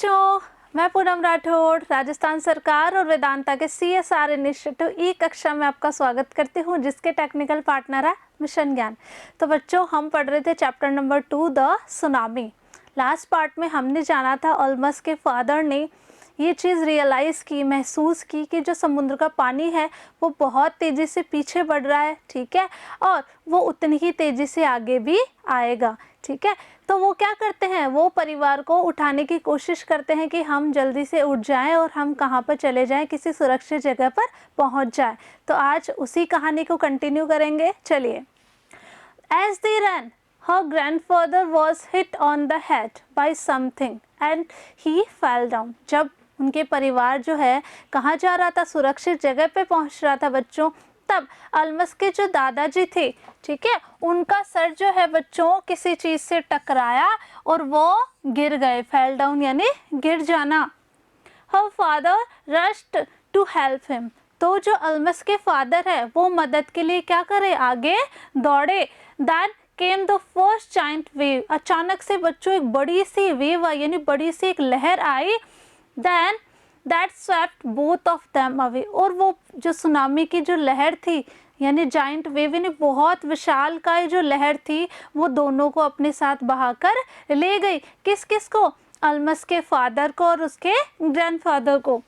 बच्चों, मैं पूनम राठौड़ राजस्थान सरकार और वेदांता के CSR इनिशिएटिव ई कक्षा में आपका स्वागत करती हूँ, जिसके टेक्निकल पार्टनर है मिशन ज्ञान। तो बच्चों, हम पढ़ रहे थे chapter number 2 the tsunami. Last part में हमने जाना था ऑल्मस के फादर ने ये चीज़ रियलाइज़ की, महसूस की कि जो समुद्र का पानी है वो बहुत तेज़ी से पीछे बढ़ रहा है, ठीक है, और वो उतनी ही तेज़ी से आगे भी आएगा, ठीक है। तो वो क्या करते हैं, वो परिवार को उठाने की कोशिश करते हैं कि हम जल्दी से उठ जाएं और हम कहाँ पर चले जाएं, किसी सुरक्षित जगह पर पहुंच जाएं। तो आज उसी कहानी को कंटिन्यू करेंगे, चलिए। As they ran, her grandfather was hit on the head by something and he fell down. जब उनके परिवार जो है कहाँ जा रहा था, सुरक्षित जगह पे पहुंच रहा था बच्चों, तब अल्मस के जो दादाजी थे, ठीक है, उनका सर जो है बच्चों किसी चीज़ से टकराया और वो गिर गए। फेल डाउन यानी गिर जाना। Her father rushed to help him. तो जो अल्मस के फादर है वो मदद के लिए क्या करे, आगे दौड़े। Then came the first giant wave. अचानक से बच्चों एक बड़ी सी वेव आई, यानी बड़ी सी एक लहर आई। Then that swept both of them away. और वो जो सुनामी की जो लहर थी, यानी जाइंट वेव, यानी बहुत विशाल काय जो लहर थी, वो दोनों को अपने साथ बहाकर ले गई। किस किस को, अल्मस के फादर को और उसके ग्रैंडफादर को।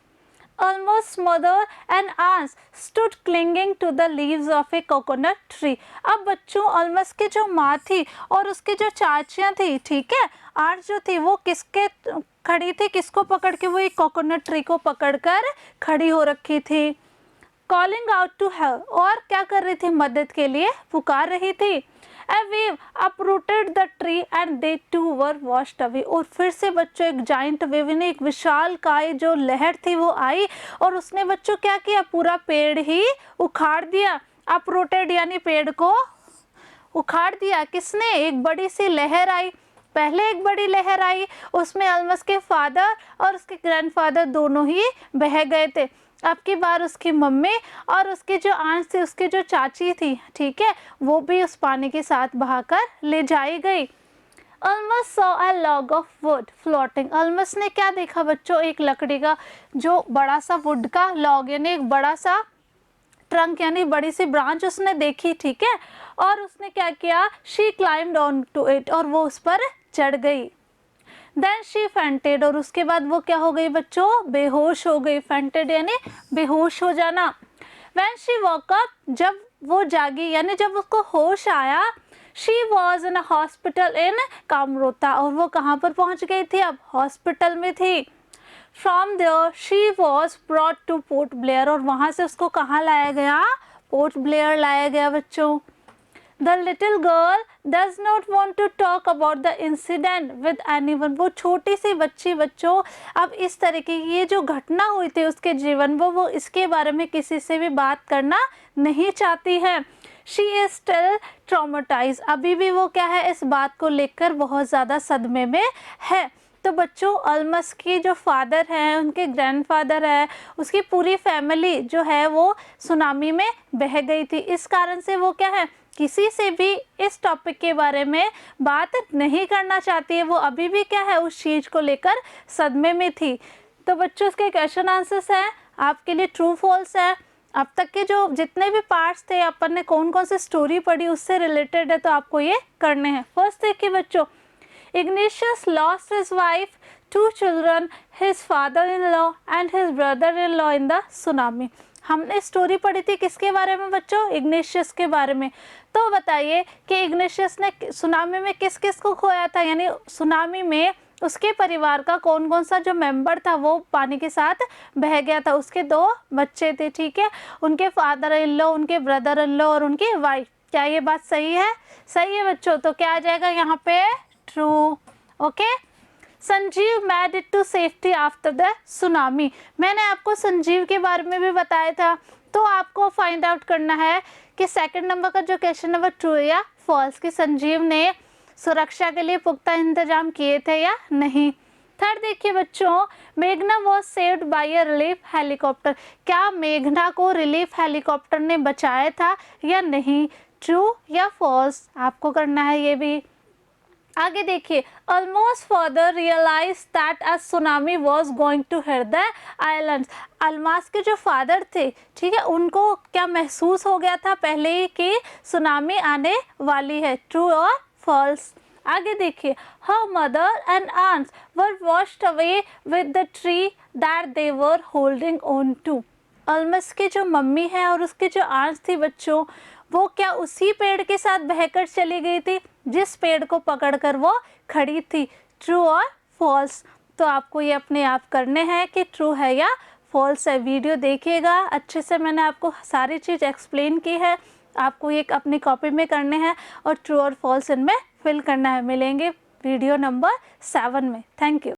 Almost mother and aunts stood clinging to the leaves of a coconut tree. अब बच्चों, अल्मस की जो माँ थी और उसकी जो चाचियाँ थी, ठीक है, आंट जो थी, वो किसके खड़ी थी, किसको पकड़ के, वो एक कोकोनट ट्री को पकड़कर खड़ी हो रखी थी। कॉलिंग आउट टू हेल्प, और क्या कर रही थी, मदद के लिए पुकार रही थी। A wave uprooted the tree and they too were washed away. और फिर से बच्चों एक जाइंट वेव, ने एक विशाल काय जो लहर थी वो आई और उसने बच्चों क्या किया, पूरा पेड़ ही उखाड़ दिया। uprooted यानी पेड़ को उखाड़ दिया। किसने, एक बड़ी सी लहर आई, पहले एक बड़ी लहर आई, उसमें अल्मस के फादर और उसके ग्रैंडफादर दोनों ही बह गए थे। अब की बार उसकी मम्मी और उसकी जो आंट थी, उसकी जो चाची थी, ठीक है, वो भी उस पानी के साथ बहाकर ले जाई गई। Almas saw a log of wood floating. Almas ने क्या देखा बच्चों, एक लकड़ी का जो बड़ा सा वुड का लॉग, यानी एक बड़ा सा ट्रंक, यानी बड़ी सी ब्रांच उसने देखी, ठीक है, और उसने क्या किया, she climbed on to it, और वो उस पर चढ़ गई। देन शी फेंटेड, और उसके बाद वो क्या हो गई बच्चों, बेहोश हो गई। फेंटेड यानी बेहोश हो जाना। व्हेन शी वॉक अप, जब वो जागी यानी जब उसको होश आया, she was in hospital in कामरोता, और वो कहाँ पर पहुँच गई थी, अब हॉस्पिटल में थी। From there she was brought to Port Blair, और वहाँ से उसको कहाँ लाया गया, पोर्ट ब्लेयर लाया गया बच्चों। The little girl does not want to talk about the incident with anyone. वो छोटी सी बच्ची बच्चों अब इस तरीके की ये जो घटना हुई थी उसके जीवन में, वो इसके बारे में किसी से भी बात करना नहीं चाहती है। She is still traumatized. अभी भी वो क्या है, इस बात को लेकर बहुत ज़्यादा सदमे में है। तो बच्चों, अल्मस की जो फादर हैं, उनके ग्रैंडफादर है, उसकी पूरी फैमिली जो है वो सुनामी में बह गई थी। इस कारण से वो क्या है, किसी से भी इस टॉपिक के बारे में बात नहीं करना चाहती है। वो अभी भी क्या है, उस चीज़ को लेकर सदमे में थी। तो बच्चों, इसके क्वेश्चन आंसर्स हैं आपके लिए, ट्रू फॉल्स है। अब तक के जो जितने भी पार्ट्स थे, अपन ने कौन कौन सी स्टोरी पढ़ी उससे रिलेटेड है, तो आपको ये करने हैं। फर्स्ट देखिए बच्चों, Ignatius lost his wife, 2 children, his father-in-law and his brother-in-law in the tsunami. हमने स्टोरी पढ़ी थी किसके बारे में बच्चों, इग्नेशियस के बारे में। तो बताइए कि इग्नेशियस ने सुनामी में किस किस को खोया था, यानी सुनामी में उसके परिवार का कौन कौन सा जो मेंबर था वो पानी के साथ बह गया था। उसके 2 बच्चे थे, ठीक है, उनके फादर इन लॉ, उनके ब्रदर इन लॉ और उनकी वाइफ। क्या ये बात सही है? सही है बच्चों। तो क्या आ जाएगा यहाँ पे, true. Okay. Sanjeev made it to safety after the tsunami. मैंने आपको संजीव के बारे में भी बताया था, तो आपको फाइंड आउट करना है कि सेकंड नंबर का जो क्वेश्चन है वो ट्रू या फॉल्स, कि संजीव ने सुरक्षा के लिए पुख्ता इंतजाम किए थे या नहीं। थर्ड देखिए बच्चों, मेघना was saved by a relief helicopter. क्या मेघना को रिलीफ हेलीकॉप्टर ने बचाया था या नहीं, ट्रू या फॉल्स, आपको करना है ये भी। आगे देखिए, almost father realise that a tsunami was going to hit the islands. अलमास के जो फादर थे, ठीक है, उनको क्या महसूस हो गया था पहले ही कि सुनामी आने वाली है, ट्रू और फॉल्स। आगे देखिए, her mother and aunts were washed away with the tree that they were holding on to. अल्मस की जो मम्मी है और उसके जो आंट्स थी बच्चों, वो क्या उसी पेड़ के साथ बहकर चली गई थी जिस पेड़ को पकड़कर वो खड़ी थी, ट्रू और फॉल्स। तो आपको ये अपने आप करने हैं कि ट्रू है या फॉल्स है। वीडियो देखिएगा अच्छे से, मैंने आपको सारी चीज़ एक्सप्लेन की है, आपको ये अपनी कॉपी में करने हैं और ट्रू और फॉल्स इनमें फिल करना है। मिलेंगे वीडियो नंबर 7 में। Thank you.